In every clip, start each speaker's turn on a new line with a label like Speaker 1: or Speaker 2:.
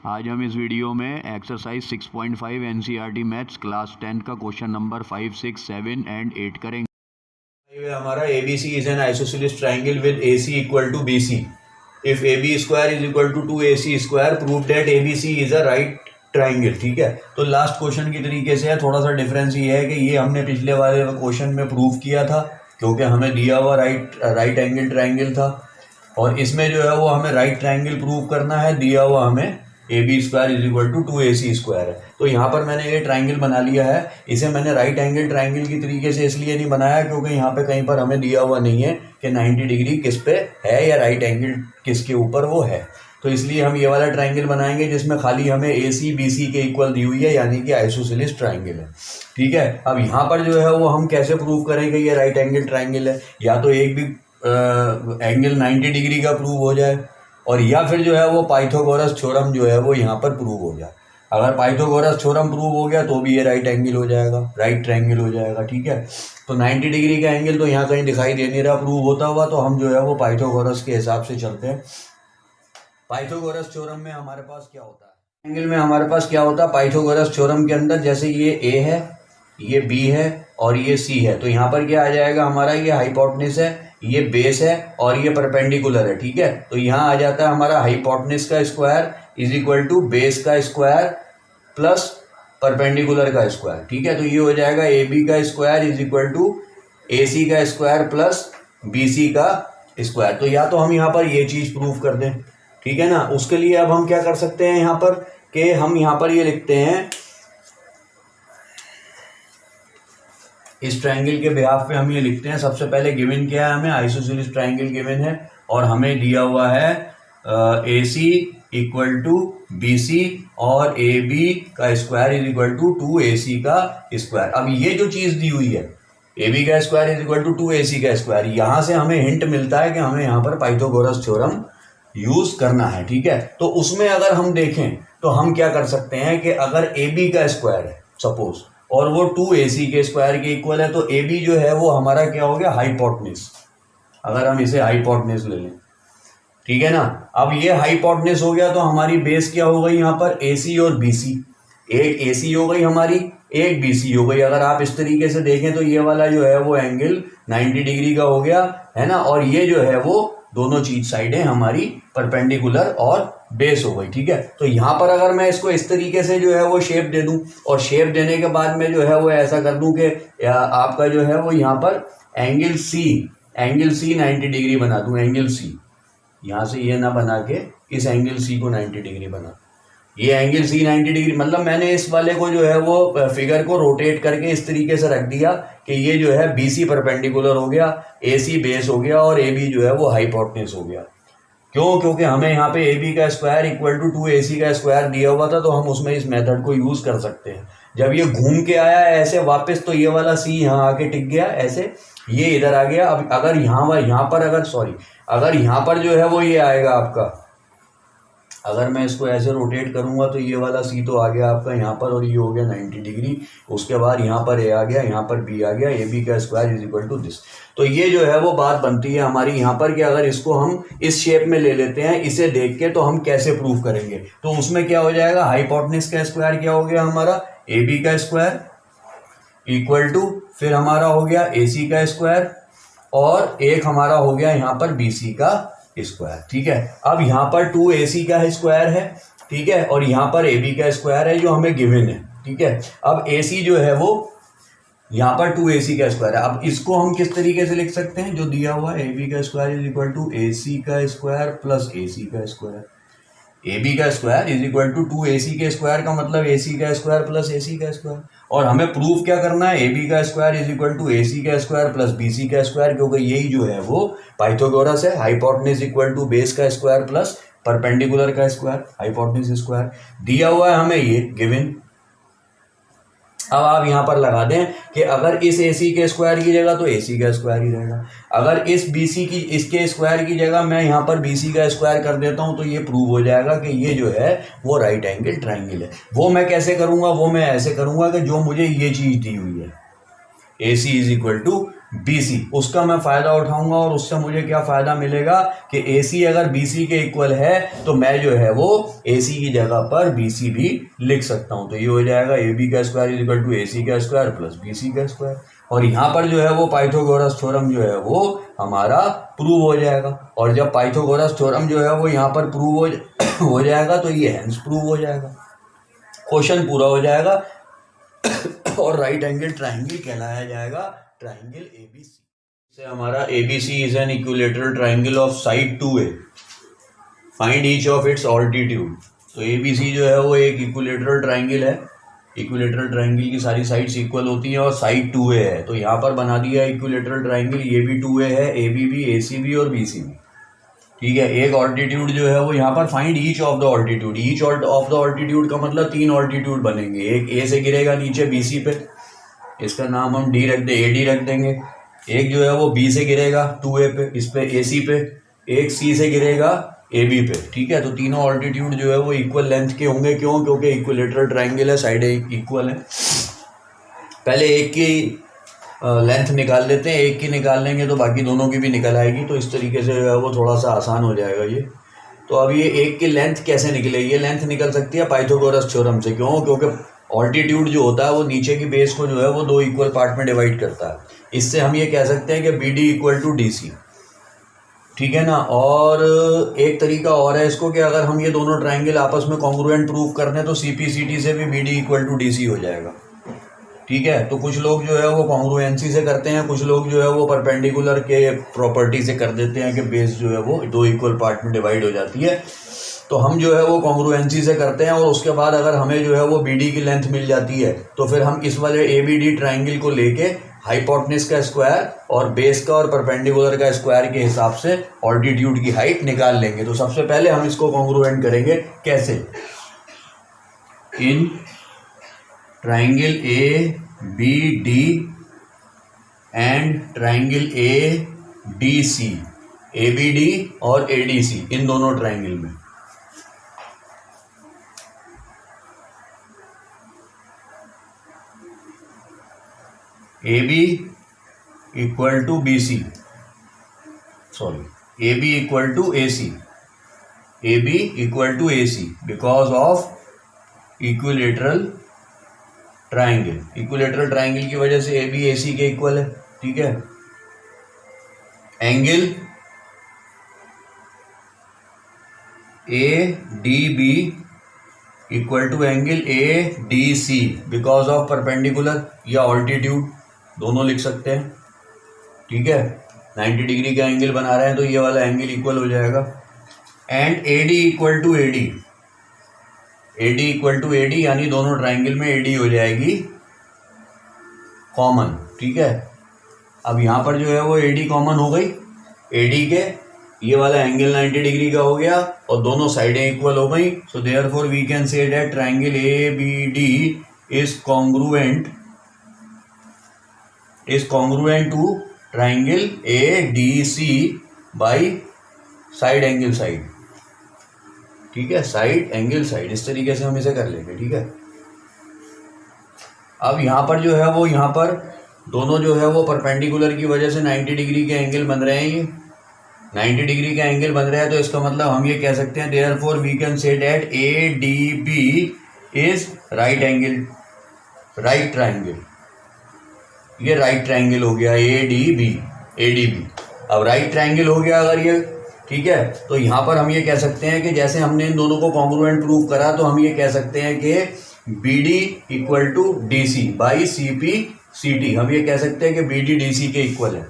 Speaker 1: आज हम इस वीडियो में एक्सरसाइज 6.5 एनसीईआरटी मैथ्स क्लास 10 का क्वेश्चन नंबर 5, 6, 7 एंड 8 करेंगे।
Speaker 2: हमारा ABC is an isosceles triangle with AC equal to BC। If AB square is equal to 2AC square prove that ABC is a right triangle. ठीक है, तो last question की तरीके से है, थोड़ा सा डिफरेंस ये है कि ये हमने पिछले वाले क्वेश्चन में प्रूव किया था क्योंकि हमें दिया हुआ राइट एंगल ट्राइंगल था, और इसमें जो है वो हमें राइट ट्राइंगल प्रूव करना है, दिया हुआ हमें AB square is equal to 2AC square है। तो यहाँ पर मैंने ये ट्राइंगल बना लिया है। इसे मैंने राइट एंगल ट्राइंगल की तरीके से इसलिए नहीं बनाया क्योंकि यहाँ पे कहीं पर हमें दिया हुआ नहीं है कि 90 डिग्री किस पे है या राइट एंगल किसके ऊपर वो है, तो इसलिए हम ये वाला ट्राइंगल बनाएंगे जिसमें खाली हमें AC BC के इक्वल दी हुई है, यानी कि आइसोसेलेस ट्राइंगल है। ठीक है, अब यहाँ पर जो है वो हम कैसे प्रूव करेंगे ये राइट एंगल ट्राइंगल है, या तो एक भी एंगल 90 डिग्री का प्रूव हो जाए, और या फिर जो है वो पाइथागोरस थ्योरम जो है वो यहाँ पर प्रूव हो जाए। अगर पाइथागोरस थ्योरम प्रूव हो गया तो भी ये राइट एंगल हो जाएगा, राइट ट्रायंगल हो जाएगा। ठीक है, तो 90 डिग्री का एंगल तो यहाँ कहीं दिखाई दे नहीं रहा प्रूव होता हुआ, तो हम जो है वो पाइथागोरस के हिसाब से चलते हैं। पाइथागोरस थ्योरम में हमारे पास क्या होता है, एंगल में हमारे पास क्या होता है पाइथागोरस थ्योरम के अंदर, जैसे ये A है, ये B है और ये C है, तो यहाँ पर क्या आ जाएगा हमारा, ये हाइपोटेनस है, ये बेस है और ये परपेंडिकुलर है। ठीक है, तो यहाँ आ जाता है हमारा हाइपोटेनस का square is equal to base का स्क्वायर प्लस परपेंडिकुलर का स्क्वायर। ठीक है, तो ये हो जाएगा AB का square is equal to AC का स्क्वायर प्लस BC का स्क्वायर। तो या तो हम यहाँ पर ये चीज प्रूव कर दें, ठीक है ना। उसके लिए अब हम क्या कर सकते हैं यहाँ पर कि हम यहाँ पर ये लिखते हैं, इस ट्रायंगल के बिहाफ पे हम ये लिखते हैं, सबसे पहले गिवन क्या है, हमें आइसोसेलेस ट्रायंगल गिवन है और हमें दिया हुआ है AC इक्वल टू BC और AB का square is equal to 2AC का स्क्वायर। अब ये जो चीज दी हुई है AB का square is equal to 2AC का स्क्वायर, यहाँ से हमें हिंट मिलता है कि हमें यहाँ पर पाइथागोरस थ्योरम यूज करना है। ठीक है, तो उसमें अगर हम देखें तो हम क्या कर सकते हैं कि अगर AB का स्क्वायर है सपोज और वो 2AC के स्क्वायर के इक्वल है, तो AB जो है वो हमारा क्या हो गया हाइपोटेनस, अगर हम इसे हाइपोटेनस ले लें। ठीक है ना, अब ये हाइपोटेनस हो गया तो हमारी बेस क्या हो गई यहाँ पर AC और BC, एक AC हो गई हमारी, एक BC हो गई। अगर आप इस तरीके से देखें तो ये वाला जो है वो एंगल 90 डिग्री का हो गया है ना, और ये जो है वो दोनों चीज साइडें हमारी परपेंडिकुलर और बेस हो गई। ठीक है, तो यहाँ पर अगर मैं इसको इस तरीके से जो है वो शेप दे दूं, और शेप देने के बाद में जो है वो ऐसा कर दूं कि आपका जो है वो यहाँ पर एंगल C 90 डिग्री बना दूं, एंगल C यहाँ से ये ना बना के इस एंगल C को 90 डिग्री बना, ये एंगल C 90 डिग्री, मतलब मैंने इस वाले को जो है वो फिगर को रोटेट करके इस तरीके से रख दिया कि ये जो है BC परपेंडिकुलर हो गया, AC बेस हो गया और AB जो है वो हाइपोटेनस हो गया। क्यों? क्योंकि हमें यहाँ पे AB का स्क्वायर इक्वल टू 2AC का स्क्वायर दिया हुआ था, तो हम उसमें इस मेथड को यूज कर सकते हैं। जब ये घूम के आया ऐसे वापस, तो ये वाला C यहाँ आके टिक गया, ऐसे ये इधर आ गया। अब अगर यहाँ पर अगर यहाँ पर जो है वो ये आएगा आपका, अगर मैं इसको ऐसे रोटेट करूंगा तो ये वाला C तो आ गया आपका यहाँ पर, और ये हो गया 90 डिग्री। उसके बाद यहाँ पर A आ गया, यहाँ पर B आ गया, AB का square is equal to this. तो ये जो है वो बात बनती है हमारी यहाँ पर कि अगर इसको हम इस शेप में ले लेते हैं, इसे देख के, तो हम कैसे प्रूव करेंगे। तो उसमें क्या हो जाएगा, हाइपोटेनस का स्क्वायर क्या हो गया हमारा, AB का स्क्वायर इक्वल टू, फिर हमारा हो गया AC का स्क्वायर, और एक हमारा हो गया यहाँ पर BC का स्क्वायर। ठीक है, अब यहाँ पर 2AC का स्क्वायर है, ठीक है, और यहाँ पर AB का स्क्वायर है जो हमें गिवन है। ठीक है, अब AC जो है वो यहाँ पर 2AC का स्क्वायर है। अब इसको हम किस तरीके से लिख सकते हैं, जो दिया हुआ है AB का square is equal to AC का स्क्वायर प्लस AC का स्क्वायर। AB का square is equal to 2AC के स्क्वायर का मतलब AC का स्क्वायर प्लस AC का स्क्वायर, और हमें प्रूफ क्या करना है, AB का square is equal to AC का स्क्वायर प्लस BC का स्क्वायर, क्योंकि यही जो है वो पाइथागोरस है। हाइपोटेनस इक्वल टू बेस का स्क्वायर प्लस परपेंडिकुलर का स्क्वायर, हाइपोटेनस स्क्वायर दिया हुआ है हमें ये गिवन। अब आप यहाँ पर लगा दें कि अगर इस AC के स्क्वायर की जगह तो AC का स्क्वायर ही रहेगा, अगर इस BC की, इसके स्क्वायर की जगह मैं यहाँ पर BC का स्क्वायर कर देता हूँ, तो ये प्रूव हो जाएगा कि ये जो है वो राइट एंगल ट्रायंगल है। वो मैं कैसे करूँगा, वो मैं ऐसे करूँगा कि जो मुझे ये चीज़ दी हुई है AC is equal to BC, उसका मैं फ़ायदा उठाऊंगा और उससे मुझे क्या फ़ायदा मिलेगा कि AC अगर BC के इक्वल है तो मैं जो है वो AC की जगह पर BC भी लिख सकता हूँ। तो ये हो जाएगा AB का square is equal to AC का स्क्वायर प्लस BC का स्क्वायर। और यहाँ पर जो है वो पाइथागोरस थ्योरम जो है वो हमारा प्रूव हो जाएगा। और जब पाइथागोरस थ्योरम जो है वो यहाँ पर प्रूव हो जाएगा तो ये हेंस प्रूव हो जाएगा, क्वेश्चन पूरा हो जाएगा और राइट एंगल ट्राइंगल कहलाया जाएगा ट्राइंगल ABC। से हमारा ABC is an equilateral triangle of side 2A, find each of its altitude. तो ABC जो है वो एक इक्विलेटरल ट्राइंगल है। इक्विलेटरल ट्राइंगल की सारी साइड्स इक्वल होती हैं और साइड 2A है, तो यहाँ पर बना दिया इक्विलेटरल ट्राइंगल। ये भी 2A है, AB भी, AC भी और BC भी, ठीक है। एक ऑल्टीट्यूड जो है वो यहाँ पर find each of the altitude. Each of the altitude का मतलब 3 ऑल्टीट्यूड बनेंगे। एक A से गिरेगा नीचे BC पे, इसका नाम हम D रख दे, AD रख देंगे। एक जो है वो B से गिरेगा 2A पे, इस पे AC पे। एक C से गिरेगा AB पे, ठीक है। तो तीनों ऑल्टीट्यूड जो है वो इक्वल लेंथ के होंगे। क्यों? क्योंकि इक्विलेटरल ट्राइंगल है, साइडें इक्वल है। पहले एक की लेंथ निकाल लेते हैं, एक की निकाल लेंगे तो बाकी दोनों की भी निकल आएगी। तो इस तरीके से जो है वो थोड़ा सा आसान हो जाएगा ये। तो अब ये एक की लेंथ कैसे निकले? ये लेंथ निकल सकती है पाइथागोरस थ्योरम से। क्यों? क्योंकि ऑल्टीट्यूड जो होता है वो नीचे की बेस को जो है वो 2 इक्वल पार्ट में डिवाइड करता है। इससे हम ये कह सकते हैं कि BD इक्वल टू DC, ठीक है ना। और एक तरीका और है इसको कि अगर हम ये दोनों ट्राइंगल आपस में कॉन्ग्रुएंट प्रूव कर दें तो CPCT से भी BD इक्वल टू DC हो जाएगा, ठीक है। तो कुछ लोग जो है वो कॉन्ग्रुएंसी से करते हैं, कुछ लोग जो है वो परपेंडिकुलर के प्रॉपर्टी से कर देते हैं कि बेस जो है वो 2 इक्वल पार्ट में डिवाइड हो जाती है। तो हम जो है वो कॉन्ग्रुएंसी से करते हैं और उसके बाद अगर हमें जो है वो BD की लेंथ मिल जाती है तो फिर हम इस वाले ABD ट्राइंगल को लेके हाइपोटेनस का स्क्वायर और बेस का और परपेंडिकुलर का स्क्वायर के हिसाब से ऑल्टीट्यूड की हाइट निकाल लेंगे। तो सबसे पहले हम इसको कॉन्ग्रुएंट करेंगे। कैसे? In triangle ABD and triangle ADC, ABD और ADC, इन दोनों ट्राइंगल में AB equal to BC, sorry AB equal to AC, AB equal to AC because of equilateral triangle. Equilateral triangle की वजह से AB AC के इक्वल है, ठीक है। Angle ADB equal to angle ADC because of perpendicular या altitude, दोनों लिख सकते हैं, ठीक है। 90 डिग्री का एंगल बना रहे हैं तो ये वाला एंगल इक्वल हो जाएगा। And AD equal to AD, AD equal to AD यानी दोनों ट्राइंगल में AD हो जाएगी कॉमन, ठीक है। अब यहाँ पर जो है वो AD कॉमन हो गई। AD के ये वाला एंगल 90 डिग्री का हो गया और दोनों साइडें इक्वल हो गई। So therefore we can say that triangle ABD is congruent to triangle ADC by side angle side, ठीक है। साइड एंगल साइड, इस तरीके से हम इसे कर लेंगे, ठीक है। अब यहाँ पर जो है वो यहाँ पर दोनों जो है वो परपेंडिकुलर की वजह से 90 डिग्री के एंगल बन रहे हैं। ये 90 डिग्री का एंगल बन रहा है तो इसका मतलब हम ये कह सकते हैं therefore we can say that ADB is right triangle. ये राइट ट्राइंगल हो गया ADB। अब राइट ट्राइंगल हो गया अगर ये, ठीक है। तो यहाँ पर हम ये कह सकते हैं कि जैसे हमने इन दोनों को कॉन्ग्रुएंट प्रूव करा तो हम ये कह सकते हैं कि BD equal to DC by CPCT। हम ये कह सकते हैं कि BD DC के इक्वल है।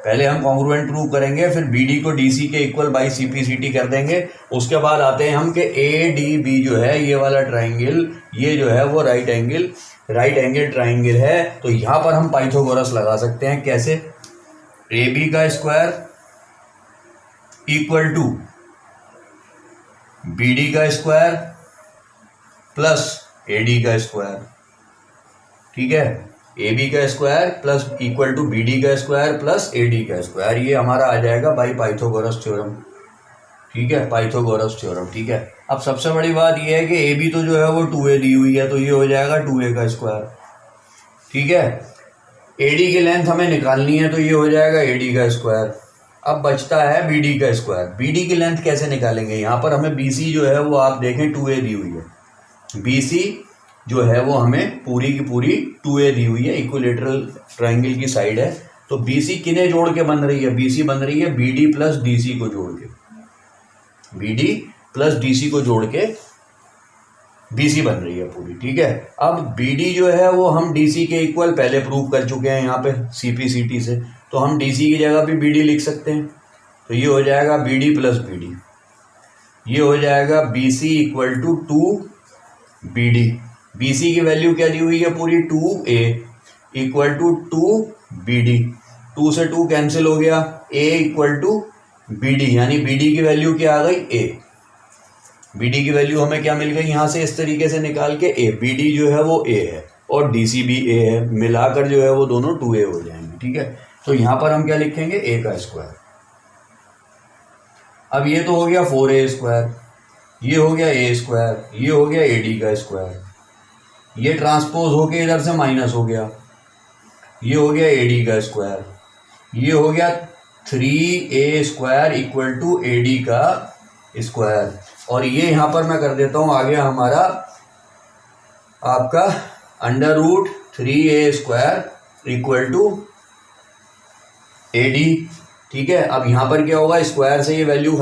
Speaker 2: पहले हम कॉन्ग्रुएंट प्रूव करेंगे, फिर BD को DC के इक्वल बाई CPCT कर देंगे। उसके बाद आते हैं हम कि ADB जो है ये वाला ट्राइंगल, ये जो है वो राइट एंगल ट्राइंगल है। तो यहाँ पर हम पाइथागोरस लगा सकते हैं। कैसे? AB का स्क्वायर इक्वल टू BD का स्क्वायर प्लस AD का स्क्वायर, ठीक है। AB का square plus equal to BD का स्क्वायर प्लस AD का स्क्वायर, ये हमारा आ जाएगा बाई पाइथागोरस थ्योरम, ठीक है। पाइथागोरस थ्योरम, ठीक है। अब सबसे बड़ी बात ये है कि AB तो जो है वो 2A दी हुई है तो ये हो जाएगा 2A का स्क्वायर, ठीक है। एडी की लेंथ हमें निकालनी है तो ये हो जाएगा एडी का स्क्वायर। अब बचता है बीडी का स्क्वायर। बीडी की लेंथ कैसे निकालेंगे? यहाँ पर हमें बीसी जो है वो आप देखें 2a दी हुई है। बीसी जो है वो हमें पूरी की पूरी 2a दी हुई है, इक्विलेटरल ट्रायंगल की साइड है। तो बीसी किन्हें जोड़ के बन रही है? बीसी बन रही है बीडी प्लस डीसी को जोड़ के, बीडी प्लस डीसी को जोड़ के बीसी बन रही है पूरी, ठीक है। अब बीडी जो है वो हम डीसी के इक्वल पहले प्रूव कर चुके हैं यहाँ पे सीपीसीटी से, तो हम डीसी की जगह भी बीडी लिख सकते हैं। तो ये हो जाएगा बीडी प्लस बीडी, ये हो जाएगा BC equal to 2 BD. BC की वैल्यू क्या दी हुई है पूरी? 2a equal to 2 BD. 2 से 2 कैंसिल हो गया, a इक्वल टू बीडी, यानी बीडी की वैल्यू क्या आ गई? a। बीडी की वैल्यू हमें क्या मिल गई यहाँ से इस तरीके से निकाल के? a। बीडी जो है वो a है और डीसी भी a है, मिलाकर जो है वो दोनों 2a हो जाएंगे, ठीक है। तो यहाँ पर हम क्या लिखेंगे? a का स्क्वायर। अब ये तो हो गया 4a स्क्वायर, ये हो गया a स्क्वायर, ये हो गया ad का स्क्वायर, ये ट्रांसपोज होके इधर से माइनस हो गया, ये हो गया ad का स्क्वायर, ये हो गया 3a square equal to ad का स्क्वायर। और ये यहाँ पर मैं कर देता हूँ आगे हमारा आपका under root 3a square equal to ad, ठीक है। अब यहाँ पर क्या होगा? स्क्वायर से ये वैल्यू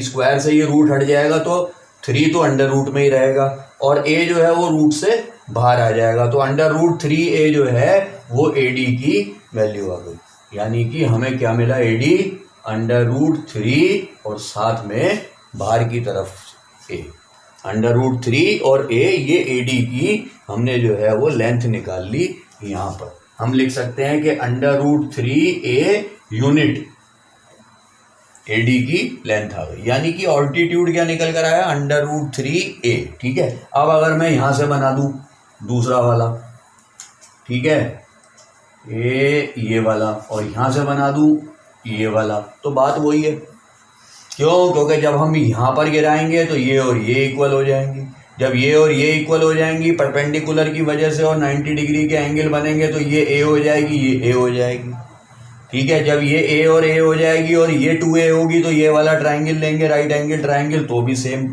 Speaker 2: स्क्वायर से ये रूट हट जाएगा तो 3 तो अंडर रूट में ही रहेगा और a जो है वो रूट से बाहर आ जाएगा, तो अंडर रूट 3a जो है वो ad की वैल्यू आ गई। यानी कि हमें क्या मिला? ad अंडर रूट 3 और साथ में बाहर की तरफ a। अंडर रूट 3 और a, ये ad की हमने जो है वो लेंथ निकाल ली। यहाँ पर हम लिख सकते हैं कि under root 3a unit ad की लेंथ आ गई, यानी कि ऑल्टीट्यूड क्या निकल कर आया? अंडर रूट 3a, ठीक है। अब अगर मैं यहाँ से बना दूँ दूसरा वाला, ठीक है, ये वाला, और यहाँ से बना दूँ ये वाला, तो बात वही है। क्यों? क्योंकि जब हम यहाँ पर गिराएंगे तो ये और ये इक्वल हो जाएंगी। जब ये और ये इक्वल हो जाएंगी परपेंडिकुलर की वजह से और 90 डिग्री के एंगल बनेंगे तो ये a हो जाएगी, ये a हो जाएगी, ठीक है। जब ये a और a हो जाएगी और ये 2a होगी तो ये वाला ट्रायंगल लेंगे, राइट एंगल ट्रायंगल, तो भी सेम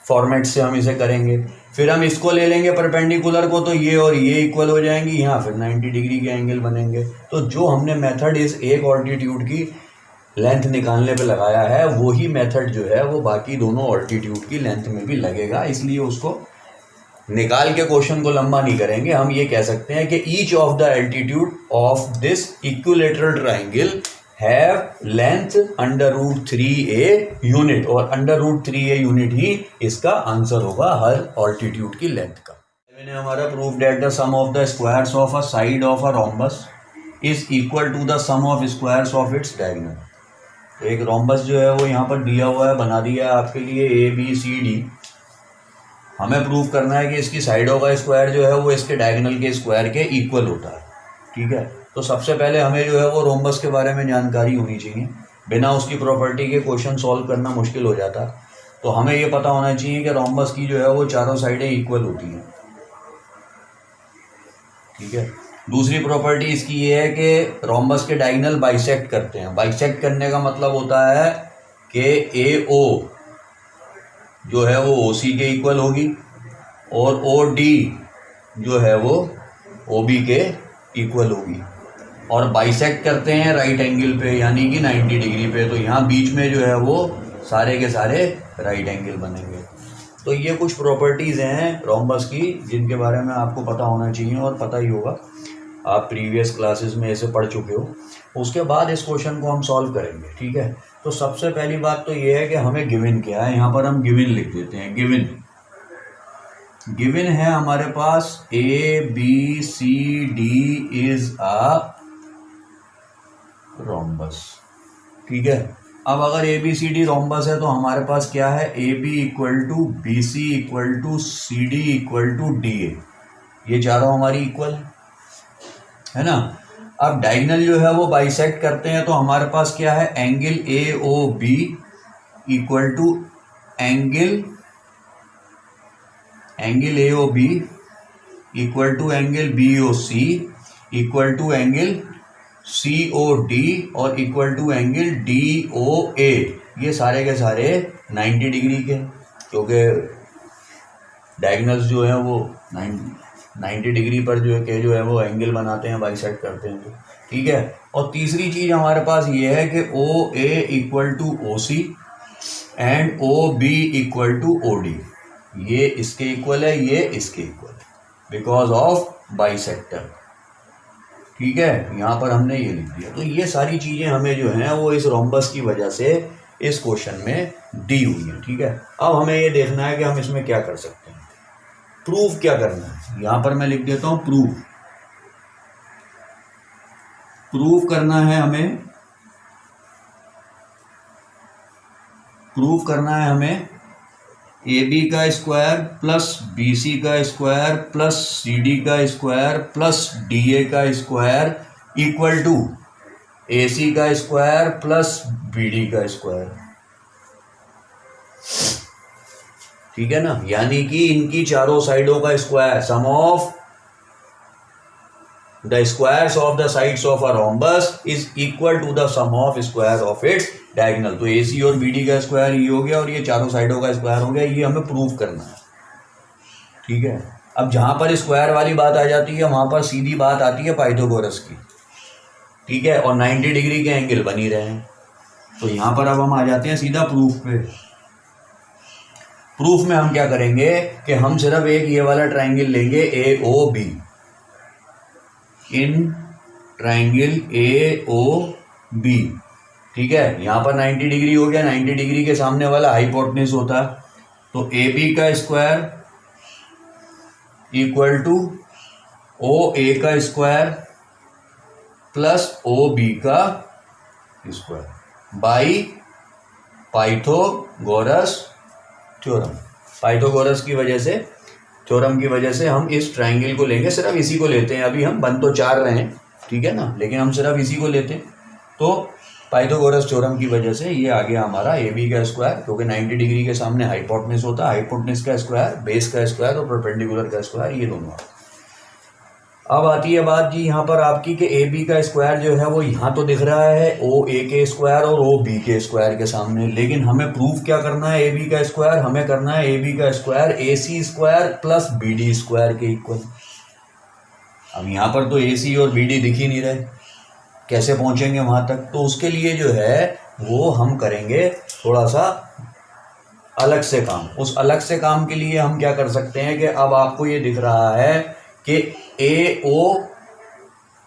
Speaker 2: फॉर्मेट से हम इसे करेंगे। फिर हम इसको ले लेंगे परपेंडिकुलर को, तो ये और ये इक्वल हो जाएंगी, यहाँ फिर 90 डिग्री के एंगल बनेंगे। तो जो हमने मेथड इस एक ऑल्टीट्यूड की लेंथ निकालने पे लगाया है वही मेथड जो है वो बाकी दोनों ऑल्टीट्यूड की लेंथ में भी लगेगा, इसलिए उसको निकाल के क्वेश्चन को लंबा नहीं करेंगे। हम ये कह सकते हैं कि each of the altitude of this equilateral triangle have length under root 3a unit, और अंडर रूट 3a यूनिट ही इसका आंसर होगा हर ऑल्टीट्यूड की लेंथ का। मैंने हमारा proof that the sum of the squares of a side of a rhombus is equal to the sum of squares of its diagonal. तो एक रोम्बस जो है वो यहाँ पर दिया हुआ है, बना दिया है आपके लिए ABCD। हमें प्रूव करना है कि इसकी साइडों का स्क्वायर जो है वो इसके डायगोनल के स्क्वायर के इक्वल होता है, ठीक है। तो सबसे पहले हमें जो है वो रोम्बस के बारे में जानकारी होनी चाहिए, बिना उसकी प्रॉपर्टी के क्वेश्चन सॉल्व करना मुश्किल हो जाता है। तो हमें ये पता होना चाहिए कि रोम्बस की जो है वो चारों साइडें इक्वल होती हैं, ठीक है। दूसरी प्रॉपर्टी इसकी ये है कि रोम्बस के डायगोनल बाइसेक्ट करते हैं। बाइसेक्ट करने का मतलब होता है कि AO जो है वो OC के इक्वल होगी और OD जो है वो OB के इक्वल होगी, और बाइसेक्ट करते हैं राइट एंगल पे यानी कि 90 डिग्री पे, तो यहाँ बीच में जो है वो सारे के सारे राइट एंगल बनेंगे। तो ये कुछ प्रॉपर्टीज़ हैं रोम्बस की जिनके बारे में आपको पता होना चाहिए और पता ही होगा, आप प्रीवियस क्लासेस में ऐसे पढ़ चुके हो। उसके बाद इस क्वेश्चन को हम सॉल्व करेंगे, ठीक है। तो सबसे पहली बात तो ये है कि हमें गिवन क्या है, यहाँ पर हम गिवन लिख देते हैं। गिवन है हमारे पास ABCD इज अ रोम्बस, ठीक है। अब अगर ABCD रोम्बस है तो हमारे पास क्या है? AB equal to BC equal to CD equal to DA, ये चारों हमारी इक्वल है ना। अब डायगोनल जो है वो बाइसेक्ट करते हैं तो हमारे पास क्या है? Angle AOB equal to angle AOB equal to angle BOC equal to angle COD और इक्वल टू एंगल DOA, ये सारे के सारे 90 डिग्री के, क्योंकि डायगोनल्स जो है वो 90 डिग्री पर जो है वो एंगल बनाते हैं, बाइसेक्ट करते हैं। तो ठीक है। और तीसरी चीज़ हमारे पास ये है कि OA equal to OC and OB equal to OD, ये इसके इक्वल है, ये इसके इक्वल है, बिकॉज ऑफ बाइसेक्टर। ठीक है, यहाँ पर हमने ये लिख दिया। तो ये सारी चीज़ें हमें जो हैं वो इस रोम्बस की वजह से इस क्वेश्चन में दी हुई हैं। ठीक है, अब हमें ये देखना है कि हम इसमें क्या कर सकते हैं, प्रूफ क्या करना है। यहाँ पर मैं लिख देता हूँ प्रूफ करना है हमें, प्रूफ करना है हमें AB का स्क्वायर प्लस BC का स्क्वायर प्लस CD का स्क्वायर प्लस DA का स्क्वायर इक्वल टू AC का स्क्वायर प्लस BD का स्क्वायर। ठीक है ना, यानी कि इनकी चारों साइडों का square, sum of the squares of the sides of a rhombus is equal to the sum of square of its diagonal. तो AC और BD का स्क्वायर ये हो गया और ये चारों साइडों का स्क्वायर हो गया, ये हमें प्रूफ करना है। ठीक है, अब जहां पर स्क्वायर वाली बात आ जाती है वहां पर सीधी बात आती है पाइथागोरस की। ठीक है, और 90 डिग्री के एंगल बन ही रहे हैं। तो यहां पर अब हम आ जाते हैं सीधा प्रूफ पे। प्रूफ में हम क्या करेंगे कि हम सिर्फ एक ये वाला ट्राइंगल लेंगे AOB, इन ट्राइंगल AOB। ठीक है, यहाँ पर 90 डिग्री हो गया, 90 डिग्री के सामने वाला हाइपोटेन्यूज होता है, तो AB का स्क्वायर इक्वल टू OA का स्क्वायर प्लस OB का square by Pythagoras theorem. Pythagoras की वजह से, थ्योरम की वजह से हम इस ट्राइंगल को लेंगे, सिर्फ इसी को लेते हैं। अभी हम बन तो चार रहे हैं, ठीक है ना, लेकिन हम सिर्फ इसी को लेते हैं। तो पाइथागोरस थ्योरम की वजह से ये आ गया हमारा AB का स्क्वायर, क्योंकि 90 डिग्री के सामने हाइपोटेन्यूज होता है, हाइपोटेन्यूज का स्क्वायर, बेस का स्क्वायर और परपेंडिकुलर का स्क्वायर, ये दोनों। अब आती है बात जी यहाँ पर आपकी कि AB का स्क्वायर जो है वो यहाँ तो दिख रहा है OA के स्क्वायर और OB के स्क्वायर के सामने, लेकिन हमें प्रूफ क्या करना है AB का स्क्वायर, हमें करना है AB का square AC square plus BD square के इक्वल। अब यहाँ पर तो AC और BD दिख ही नहीं रहे, कैसे पहुँचेंगे वहाँ तक? तो उसके लिए जो है वो हम करेंगे थोड़ा सा अलग से काम। उस अलग से काम के लिए हम क्या कर सकते हैं कि अब आपको ये दिख रहा है कि AO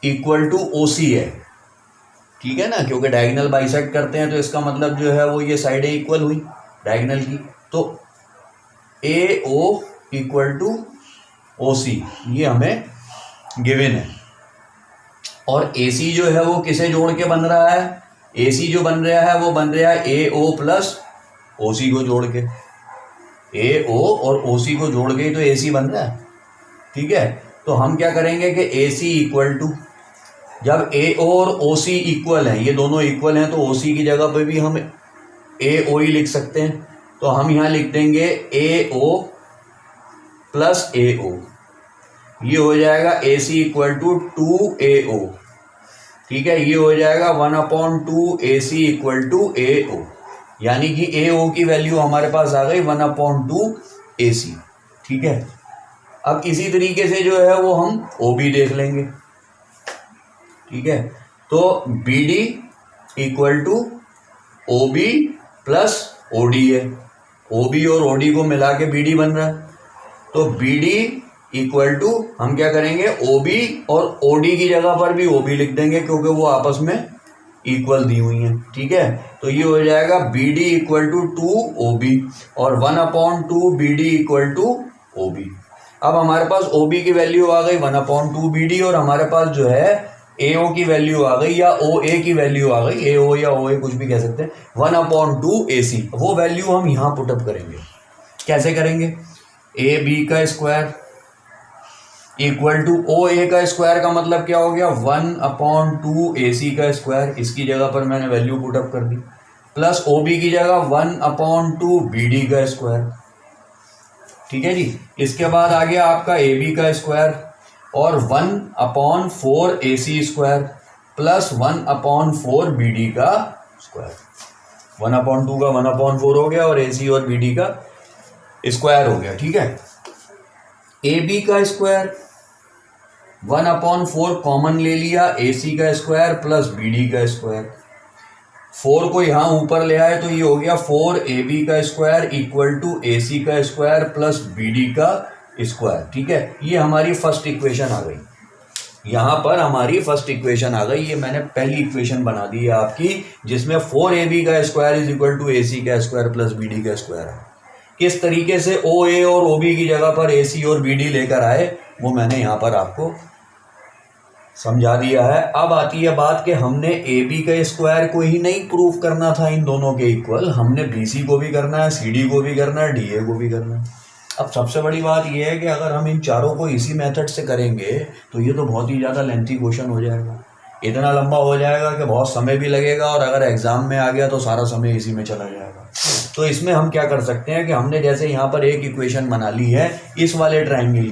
Speaker 2: इक्वल टू OC है, ठीक है ना, क्योंकि डायगोनल बाइसेक्ट करते हैं तो इसका मतलब जो है वो ये साइडें इक्वल हुई डायगोनल की। तो AO इक्वल टू OC ये हमें गिवन है। और AC जो है वो किसे जोड़ के बन रहा है? AC जो बन रहा है वो बन रहा है AO प्लस OC को जोड़ के। AO और OC को जोड़ के ही तो AC बन रहा है, ठीक है। तो हम क्या करेंगे कि AC इक्वल टू, जब AO और OC इक्वल हैं, ये दोनों इक्वल हैं, तो OC की जगह पे भी हम AO ही लिख सकते हैं। तो हम यहाँ लिख देंगे AO प्लस AO, ये हो जाएगा AC इक्वल टू 2AO, ठीक है। ये हो जाएगा 1/2 AC इक्वल टू AO, यानी कि AO की वैल्यू हमारे पास आ गई 1/2 AC, ठीक है। अब इसी तरीके से जो है वो हम OB देख लेंगे, ठीक है। तो BD equal to OB plus OD है, OB और OD को मिला के BD बन रहा है। तो BD इक्वल टू हम क्या करेंगे, OB और OD की जगह पर भी OB लिख देंगे, क्योंकि वो आपस में इक्वल दी हुई हैं, ठीक है। तो ये हो जाएगा BD इक्वल टू 2OB और 1/2 BD इक्वल टू OB। अब हमारे पास OB की वैल्यू आ गई 1/2 BD और हमारे पास जो है AO की वैल्यू आ गई या OA की वैल्यू आ गई, AO या OA कुछ भी कह सकते हैं, 1/2 AC। वो वैल्यू हम यहाँ पुटअप करेंगे। कैसे करेंगे? AB का स्क्वायर इक्वल टू OA का स्क्वायर का मतलब क्या हो गया, 1/2 AC का स्क्वायर, इसकी जगह पर मैंने वैल्यू पुटअप कर दी, प्लस OB की जगह 1/2 BD का स्क्वायर, ठीक है जी। इसके बाद आ गया आपका AB का स्क्वायर और 1/4 AC स्क्वायर प्लस 1/4 BD का स्क्वायर। 1/2 का 1/4 हो गया और AC और BD का स्क्वायर हो गया। ठीक है, AB का स्क्वायर 1/4 कॉमन ले लिया, AC का स्क्वायर प्लस BD का स्क्वायर। 4 को यहाँ ऊपर ले आए तो ये हो गया 4AB का स्क्वायर इक्वल टू AC का स्क्वायर प्लस BD का स्क्वायर। ठीक है, ये हमारी फर्स्ट इक्वेशन आ गई। यहाँ पर हमारी फर्स्ट इक्वेशन आ गई। ये मैंने पहली इक्वेशन बना दी है आपकी, जिसमें 4AB का square is equal to AC का स्क्वायर प्लस BD का स्क्वायर है। किस तरीके से OA और OB की जगह पर AC और BD लेकर आए वो मैंने यहाँ पर आपको समझा दिया है। अब आती है बात कि हमने AB का स्क्वायर को ही नहीं प्रूव करना था इन दोनों के इक्वल, हमने BC को भी करना है, CD को भी करना है, DA को भी करना है। अब सबसे बड़ी बात यह है कि अगर हम इन चारों को इसी मेथड से करेंगे तो ये तो बहुत ही ज़्यादा लेंथी क्वेश्चन हो जाएगा, इतना लंबा हो जाएगा कि बहुत समय भी लगेगा, और अगर एग्जाम में आ गया तो सारा समय इसी में चला जाएगा। तो इसमें हम क्या कर सकते हैं कि हमने जैसे यहाँ पर एक इक्वेशन बना ली है इस वाले ट्राइंगल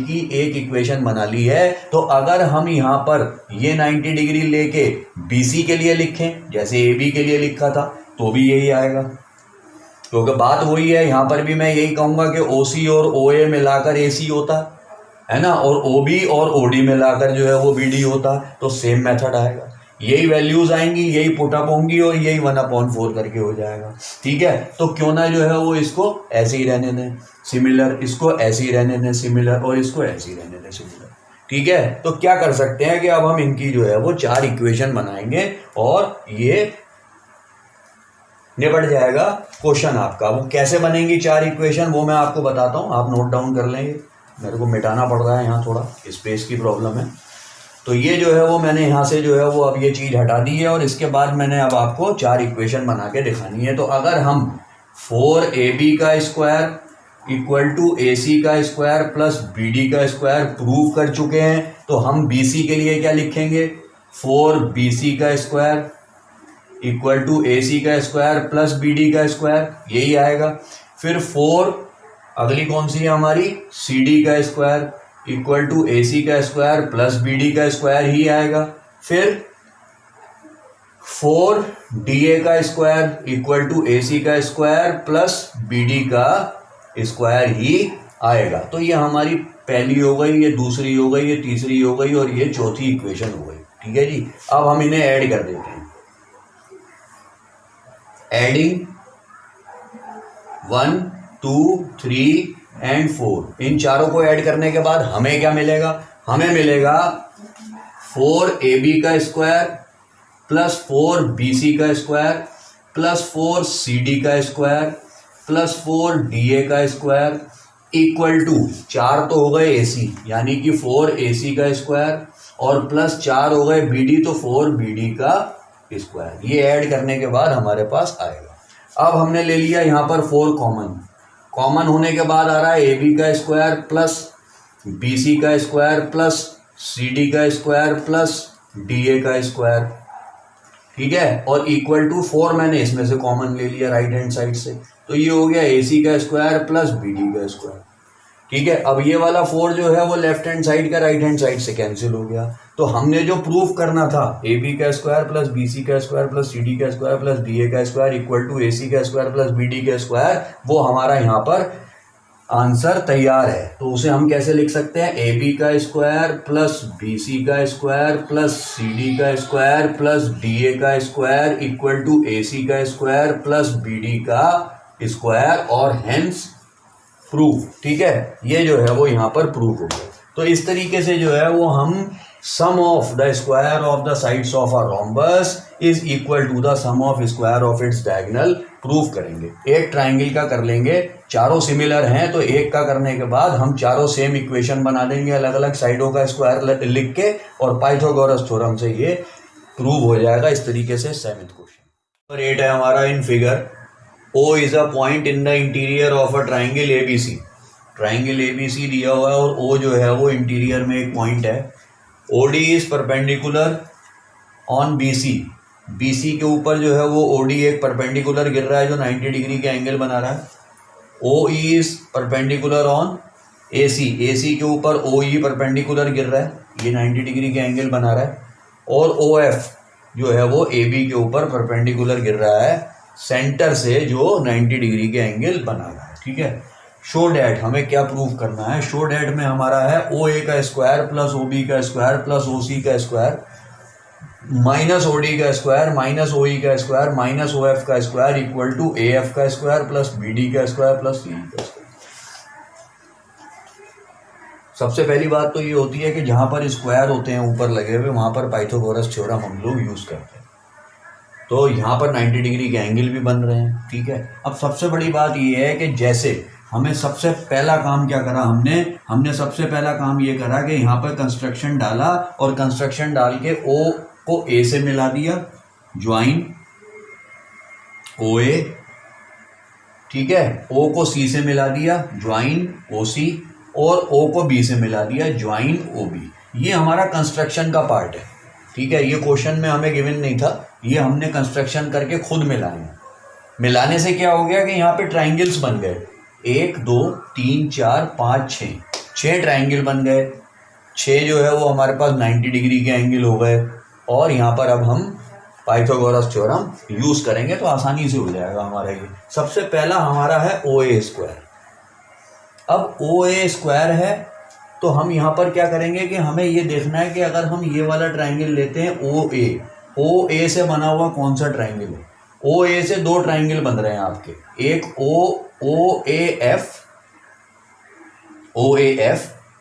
Speaker 2: की एक इक्वेशन बना ली है, तो अगर हम यहाँ पर ये 90 डिग्री लेके BC के लिए लिखें जैसे AB के लिए लिखा था तो भी यही आएगा, क्योंकि बात वही है। यहाँ पर भी मैं यही कहूँगा कि OC और OA मिलाकर AC होता है ना, और OB और OD मिलाकर जो है वो BD होता, तो सेम मेथड आएगा, यही वैल्यूज आएंगी, यही पुटअप होंगी और यही 1/4 करके हो जाएगा। ठीक है, तो क्यों ना जो है वो इसको ऐसे ही रहने दें सिमिलर, इसको ऐसे ही रहने दें सिमिलर, और इसको ऐसे ही रहने दें सिमिलर। ठीक है, तो क्या कर सकते हैं कि अब हम इनकी जो है वो 4 इक्वेशन बनाएंगे और ये निपट जाएगा क्वेश्चन आपका। वो कैसे बनेंगी 4 इक्वेशन वो मैं आपको बताता हूँ, आप नोट डाउन कर लेंगे। मेरे को मिटाना पड़ रहा है, यहाँ थोड़ा स्पेस की प्रॉब्लम है। तो ये जो है वो मैंने यहाँ से जो है वो अब ये चीज़ हटा दी है, और इसके बाद मैंने अब आपको 4 इक्वेशन बना के दिखानी है। तो अगर हम 4AB का स्क्वायर इक्वल टू AC का स्क्वायर प्लस BD का स्क्वायर प्रूव कर चुके हैं, तो हम BC के लिए क्या लिखेंगे, 4BC का स्क्वायर इक्वल टू AC का स्क्वायर प्लस BD का स्क्वायर, यही आएगा। फिर 4 अगली कौन सी है हमारी, CD का स्क्वायर इक्वल टू AC का स्क्वायर प्लस BD का स्क्वायर ही आएगा। फिर 4DA का स्क्वायर इक्वल टू AC का स्क्वायर प्लस BD का स्क्वायर ही आएगा। तो ये हमारी पहली हो गई, ये दूसरी हो गई, ये तीसरी हो गई और ये चौथी इक्वेशन हो गई। ठीक है जी, अब हम इन्हें ऐड कर देते हैं। एडिंग 1 2 3 एंड 4, इन चारों को ऐड करने के बाद हमें क्या मिलेगा, हमें मिलेगा 4AB का स्क्वायर प्लस 4BC का स्क्वायर प्लस 4CD का स्क्वायर प्लस 4DA का स्क्वायर इक्वल टू 4 तो हो गए AC यानी कि 4AC का स्क्वायर और प्लस 4 हो गए BD तो 4BD का स्क्वायर। ये ऐड करने के बाद हमारे पास आएगा। अब हमने ले लिया यहाँ पर 4 कॉमन होने के बाद आ रहा है AB का स्क्वायर प्लस BC का स्क्वायर प्लस CD का स्क्वायर प्लस DA का स्क्वायर। ठीक है, और इक्वल टू 4 मैंने इसमें से कॉमन ले लिया राइट हैंड साइड से, तो ये हो गया AC का स्क्वायर प्लस BD का स्क्वायर। ठीक है, अब ये वाला 4 जो है वो लेफ्ट हैंड साइड का राइट हैंड साइड से कैंसिल हो गया। तो हमने जो प्रूफ करना था AB का स्क्वायर प्लस BC का स्क्वायर प्लस CD का स्क्वायर प्लस DA का स्क्वायर इक्वल टू AC का स्क्वायर प्लस BD का स्क्वायर, वो हमारा यहाँ पर आंसर तैयार है। तो उसे हम कैसे लिख सकते हैं, AB का स्क्वायर प्लस BC का स्क्वायर प्लस CD का स्क्वायर प्लस DA का स्क्वायर इक्वल टू AC का स्क्वायर प्लस BD का स्क्वायर और हेंस प्रूफ। ठीक है, ये जो है वो यहाँ पर प्रूफ हो गया। तो इस तरीके से जो है वो हम sum of the square of the sides of a rhombus is equal to the sum of square of its diagonal proof करेंगे। एक ट्राइंगल का कर लेंगे, चारों सिमिलर हैं तो एक का करने के बाद हम चारों सेम इक्वेशन बना देंगे अलग अलग साइडों का स्क्वायर लिख के, और पाइथागोरस थ्योरम से ये प्रूव हो जाएगा। इस तरीके से 7th क्वेश्चन नंबर 8 है हमारा। In figure O is a point in the interior of a triangle ABC। Triangle ABC दिया हुआ है और O जो है वो इंटीरियर में एक पॉइंट है। OD is perpendicular on BC। BC के ऊपर जो है वो OD एक परपेंडिकुलर गिर रहा है जो 90 डिग्री के एंगल बना रहा है। OE is perpendicular on AC के ऊपर OE परपेंडिकुलर गिर रहा है, ये 90 डिग्री के एंगल बना रहा है, और OF जो है वो AB के ऊपर परपेंडिकुलर गिर रहा है सेंटर से, जो 90 डिग्री के एंगल बना रहा है। ठीक है, शो डैट हमें क्या प्रूव करना है? शो डैट में हमारा है OA का स्क्वायर प्लस OB का स्क्वायर प्लस OC का स्क्वायर माइनस OD का स्क्वायर माइनस OE का स्क्वायर माइनस OF का स्क्वायर इक्वल टू AF का स्क्वायर प्लस BD का स्क्वायर प्लस CE का स्क्वायर। सबसे पहली बात तो ये होती है कि जहाँ पर स्क्वायर होते हैं ऊपर लगे हुए, वहाँ पर पाइथागोरस थ्योरम हम लोग यूज़ करते हैं। तो यहाँ पर 90 डिग्री के एंगल भी बन रहे हैं। ठीक है, अब सबसे बड़ी बात ये है कि जैसे हमें सबसे पहला काम क्या करा, हमने सबसे पहला काम ये करा कि यहाँ पर कंस्ट्रक्शन डाला, और कंस्ट्रक्शन डाल के O को A से मिला दिया, ज्वाइन OA। ठीक है, O को C से मिला दिया, ज्वाइन OC, और O को B से मिला दिया, ज्वाइन OB। ये हमारा कंस्ट्रक्शन का पार्ट है। ठीक है, ये क्वेश्चन में हमें गिवन नहीं था, ये हमने कंस्ट्रक्शन करके खुद मिलाए। मिलाने से क्या हो गया कि यहाँ पे ट्राइंगल्स बन गए, 1 2 3 4 5 6 ट्राइंगल बन गए। 6 जो है वो हमारे पास 90 डिग्री के एंगल हो गए, और यहाँ पर अब हम पाइथागोरस थ्योरम यूज़ करेंगे तो आसानी से हो जाएगा हमारा ये। सबसे पहला हमारा है OA स्क्वायर। अब OA स्क्वायर है तो हम यहाँ पर क्या करेंगे कि हमें ये देखना है कि अगर हम ये वाला ट्राइंगल लेते हैं OA से बना हुआ कौन सा ट्राइंगल है? OA से 2 ट्राइंगल बन रहे हैं आपके, एक OAF,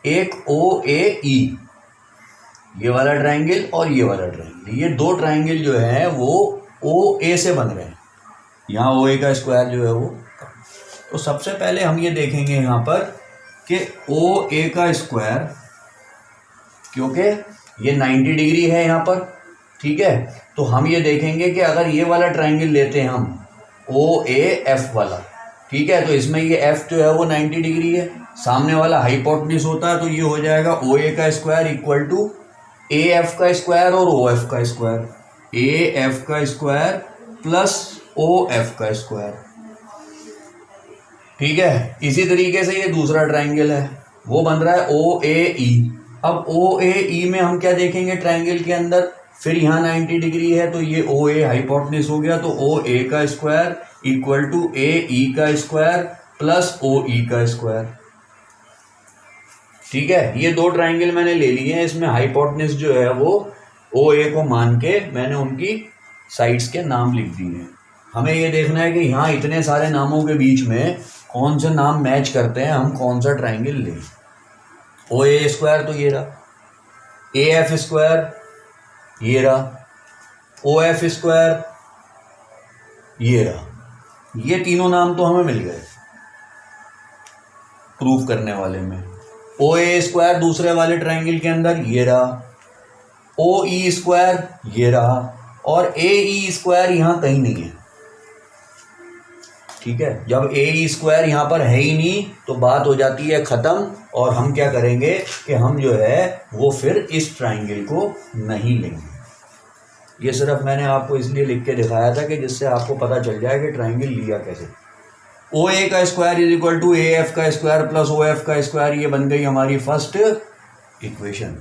Speaker 2: एक OAE, ये वाला ट्राइंगल और ये वाला ट्राइंगल। ये 2 ट्राइंगल जो है वो OA से बन रहे हैं। यहाँ OA का स्क्वायर जो है वो, तो सबसे पहले हम ये देखेंगे यहाँ पर कि OA का स्क्वायर, क्योंकि ये 90 डिग्री है यहाँ पर। ठीक है, तो हम ये देखेंगे कि अगर ये वाला ट्राइंगल लेते हैं हम OAF वाला, ठीक है, तो इसमें ये F जो है वो 90 डिग्री है, सामने वाला हाइपोटेन्यूज होता है, तो ये हो जाएगा OA का स्क्वायर इक्वल टू AF का स्क्वायर और OF का स्क्वायर, AF का स्क्वायर प्लस OF का स्क्वायर। ठीक है, इसी तरीके से ये दूसरा ट्राइंगल है, वो बन रहा है OAE। अब OAE में हम क्या देखेंगे ट्राइंगल के अंदर, फिर यहाँ 90 डिग्री है तो ये OA हाइपोटेन्यूज हो गया, तो OA का स्क्वायर इक्वल टू AE का स्क्वायर प्लस OE का स्क्वायर। ठीक है, ये 2 ट्राइंगल मैंने ले लिए हैं, इसमें हाइपोटेन्यूज जो है वो OA को मान के मैंने उनकी साइड्स के नाम लिख दिए हैं। हमें ये देखना है कि यहाँ इतने सारे नामों के बीच में कौन से नाम मैच करते हैं, हम कौन सा ट्राइंगल लें। OA स्क्वायर तो ये रहा, AF स्क्वायर ये रहा, OF स्क्वायर ये रहा, ये तीनों नाम तो हमें मिल गए प्रूफ करने वाले में। OA स्क्वायर दूसरे वाले ट्राइंगल के अंदर ये रहा, OE स्क्वायर ये रहा, और AE स्क्वायर यहाँ कहीं नहीं है। ठीक है, जब AE स्क्वायर यहाँ पर है ही नहीं तो बात हो जाती है ख़त्म, और हम क्या करेंगे कि हम जो है वो फिर इस ट्राइंगल को नहीं लेंगे। ये सिर्फ मैंने आपको इसलिए लिख के दिखाया था कि जिससे आपको पता चल जाए कि ट्राइंगल लिया कैसे। OA का square is equal to AF का स्क्वायर प्लस OF का स्क्वायर, ये बन गई हमारी फर्स्ट इक्वेशन।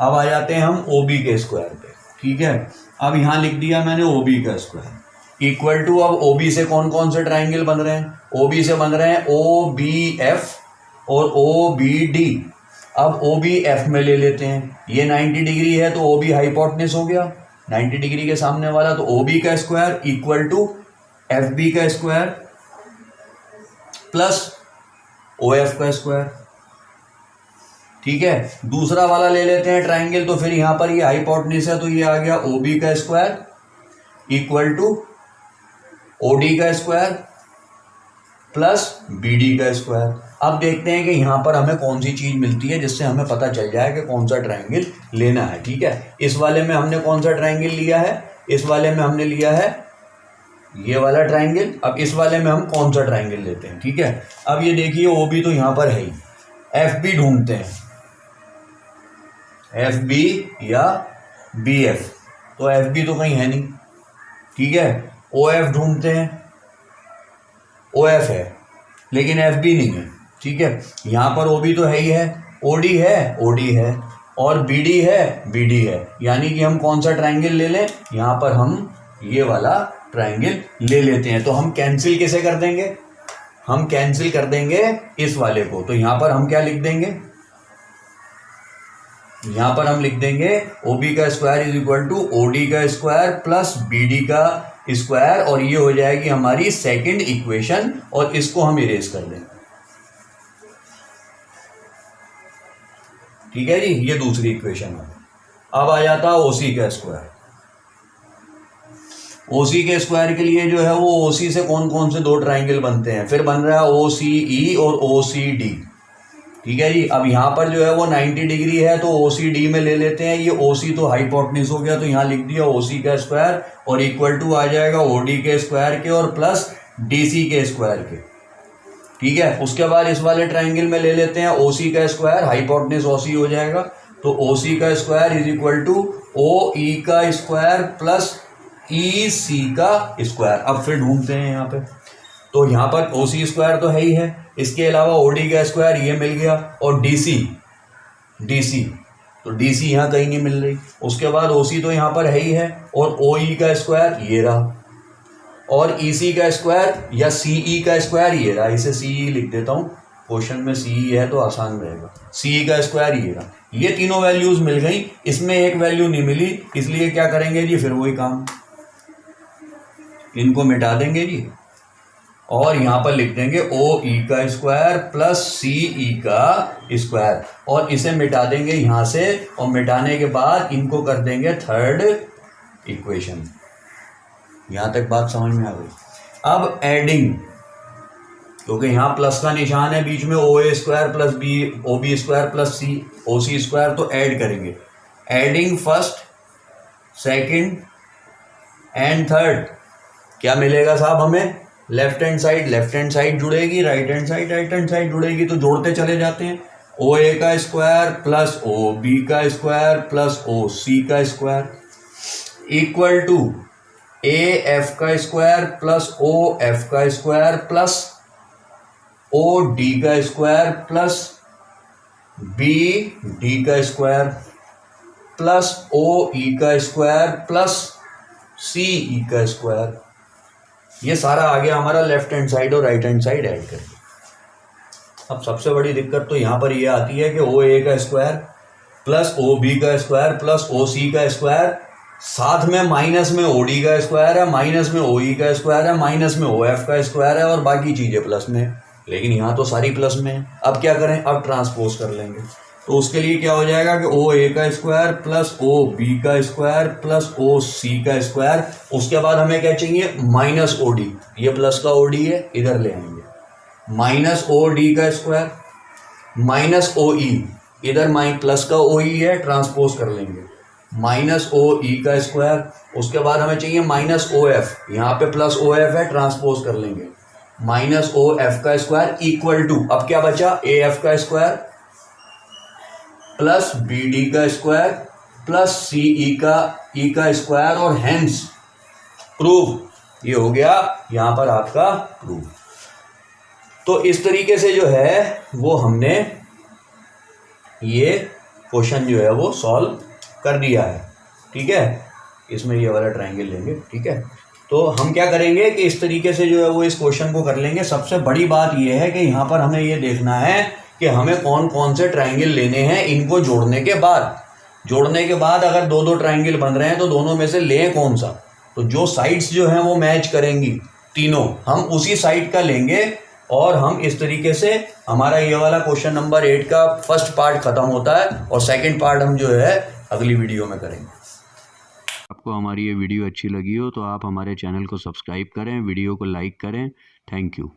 Speaker 2: अब आ जाते हैं हम OB के स्क्वायर पे। ठीक है, अब यहाँ लिख दिया मैंने OB का स्क्वायर इक्वल टू, अब OB से कौन कौन से ट्राइंगल बन रहे हैं? OB से बन रहे हैं OBF और OBD। अब OBF में ले लेते हैं, ये 90 डिग्री है तो OB हाइपोटेन्यूज हो गया 90 डिग्री के सामने वाला, तो OB का स्क्वायर इक्वल टू FB का स्क्वायर प्लस OF का स्क्वायर। ठीक है, दूसरा वाला ले लेते हैं ट्राइंगल, तो फिर यहाँ पर ये हाइपोटेन्यूज है तो ये आ गया OB का स्क्वायर इक्वल टू OD का स्क्वायर प्लस BD का स्क्वायर। अब देखते हैं कि यहाँ पर हमें कौन सी चीज़ मिलती है जिससे हमें पता चल जाए कि कौन सा ट्राइंगल लेना है। ठीक है, इस वाले में हमने कौन सा ट्राइंगल लिया है? इस वाले में हमने लिया है ये वाला ट्राइंगल। अब इस वाले में हम कौन सा ट्राइंगल लेते हैं? ठीक है, अब ये देखिए OB तो यहाँ पर है ही, FB ढूंढते हैं, FB या BF, तो FB तो कहीं है नहीं। ठीक है, OF ढूंढते हैं, OF है लेकिन FB नहीं है। ठीक है, यहाँ पर OB तो है ही है, OD है, OD है, और BD है, BD है, यानी कि हम कौन सा ट्रायंगल ले लें, यहाँ पर हम ये वाला ट्रायंगल ले लेते हैं। तो हम कैंसिल कैसे कर देंगे, हम कैंसिल कर देंगे इस वाले को। तो यहाँ पर हम क्या लिख देंगे, यहाँ पर हम लिख देंगे OB का square is equal to OD का स्क्वायर प्लस BD का स्क्वायर, और ये हो जाएगी हमारी सेकंड इक्वेशन, और इसको हम इरेज कर देंगे। ठीक है जी, ये दूसरी इक्वेशन है। अब आ जाता है OC का स्क्वायर। OC के स्क्वायर के लिए जो है वो OC से कौन कौन से दो ट्राइंगल बनते हैं, फिर बन रहा है OCE और OCD। ठीक है जी, अब यहाँ पर जो है वो 90 डिग्री है तो OCD में ले लेते हैं। ये OC तो हाइपोटेन्यूज हो गया, तो यहाँ लिख दिया OC का स्क्वायर, और इक्वल टू आ जाएगा OD के स्क्वायर के और प्लस DC के स्क्वायर के। ठीक है, उसके बाद इस वाले ट्राइंगल में ले लेते हैं OC का स्क्वायर, हाइपोटेन्यूज OC हो जाएगा, तो OC का square is equal to OE का स्क्वायर प्लस EC का स्क्वायर। अब फिर ढूंढते हैं यहाँ पे, तो यहाँ पर OC स्क्वायर तो है ही है, इसके अलावा OD का स्क्वायर ये मिल गया, और DC तो DC यहाँ कहीं नहीं मिल रही। उसके बाद OC तो यहाँ पर है ही है, और OE का स्क्वायर ये रहा, और EC का स्क्वायर या CE का स्क्वायर ये रहा। इसे CE लिख देता हूँ, क्वेश्चन में CE है तो आसान रहेगा। CE का स्क्वायर ये रहा, ये तीनों वैल्यूज मिल गई, इसमें एक वैल्यू नहीं मिली, इसलिए क्या करेंगे जी, फिर वही काम, इनको मिटा देंगे जी, और यहाँ पर लिख देंगे OE का स्क्वायर प्लस CE का स्क्वायर, और इसे मिटा देंगे यहाँ से, और मिटाने के बाद इनको कर देंगे थर्ड इक्वेशन। यहाँ तक बात समझ में आ गई। अब एडिंग, क्योंकि यहाँ प्लस का निशान है बीच में, OA square plus OB square plus OC square, तो ऐड करेंगे। Adding first, second and third, क्या मिलेगा साहब हमें, लेफ्ट हैंड साइड जुड़ेगी, राइट हैंड साइड जुड़ेगी, तो जोड़ते चले जाते हैं। OA का स्क्वायर प्लस OB का स्क्वायर प्लस OC का स्क्वायर इक्वल टू AF का स्क्वायर प्लस OF का स्क्वायर प्लस OD का स्क्वायर प्लस BD का स्क्वायर प्लस OE का स्क्वायर प्लस CE का स्क्वायर। ये सारा आ गया हमारा लेफ्ट हैंड साइड और राइट हैंड साइड ऐड करके। अब सबसे बड़ी दिक्कत तो यहाँ पर ये आती है कि OA का स्क्वायर प्लस OB का स्क्वायर प्लस OC का स्क्वायर, साथ में माइनस में OD का स्क्वायर है, माइनस में OE का स्क्वायर है, माइनस में OF का स्क्वायर है, और बाकी चीज़ें प्लस में, लेकिन यहाँ तो सारी प्लस में है। अब क्या करें, अब ट्रांसपोज कर लेंगे, तो उसके लिए क्या हो जाएगा कि OA का स्क्वायर प्लस OB का स्क्वायर प्लस OC का स्क्वायर, उसके बाद हमें क्या चाहिए, माइनस OD, ये प्लस का OD है, इधर ले आएंगे, माइनस OD का स्क्वायर माइनस OE, इधर प्लस का OE है, ट्रांसपोज कर लेंगे, माइनस OE का स्क्वायर, उसके बाद हमें चाहिए माइनस OF, यहाँ पे प्लस OF है, ट्रांसपोज कर लेंगे, माइनस OF का स्क्वायर इक्वल टू, अब क्या बचा, AF का स्क्वायर प्लस BD का स्क्वायर प्लस CE का स्क्वायर, और हेंस प्रूव, ये हो गया यहाँ पर आपका प्रूव। तो इस तरीके से जो है वो हमने ये क्वेश्चन जो है वो सॉल्व कर दिया है। ठीक है, इसमें ये वाला ट्रायंगल लेंगे। ठीक है, तो हम क्या करेंगे कि इस तरीके से जो है वो इस क्वेश्चन को कर लेंगे। सबसे बड़ी बात ये है कि यहाँ पर हमें ये देखना है कि हमें कौन कौन से ट्रायंगल लेने हैं। इनको जोड़ने के बाद अगर दो ट्रायंगल बन रहे हैं तो दोनों में से लें कौन सा, तो जो साइड्स जो हैं वो मैच करेंगी तीनों, हम उसी साइड का लेंगे। और हम इस तरीके से हमारा ये वाला क्वेश्चन नंबर 8 का फर्स्ट पार्ट खत्म होता है, और सेकंड पार्ट हम जो है अगली वीडियो में करेंगे।
Speaker 1: आपको हमारी ये वीडियो अच्छी लगी हो तो आप हमारे चैनल को सब्सक्राइब करें, वीडियो को लाइक करें। Thank you.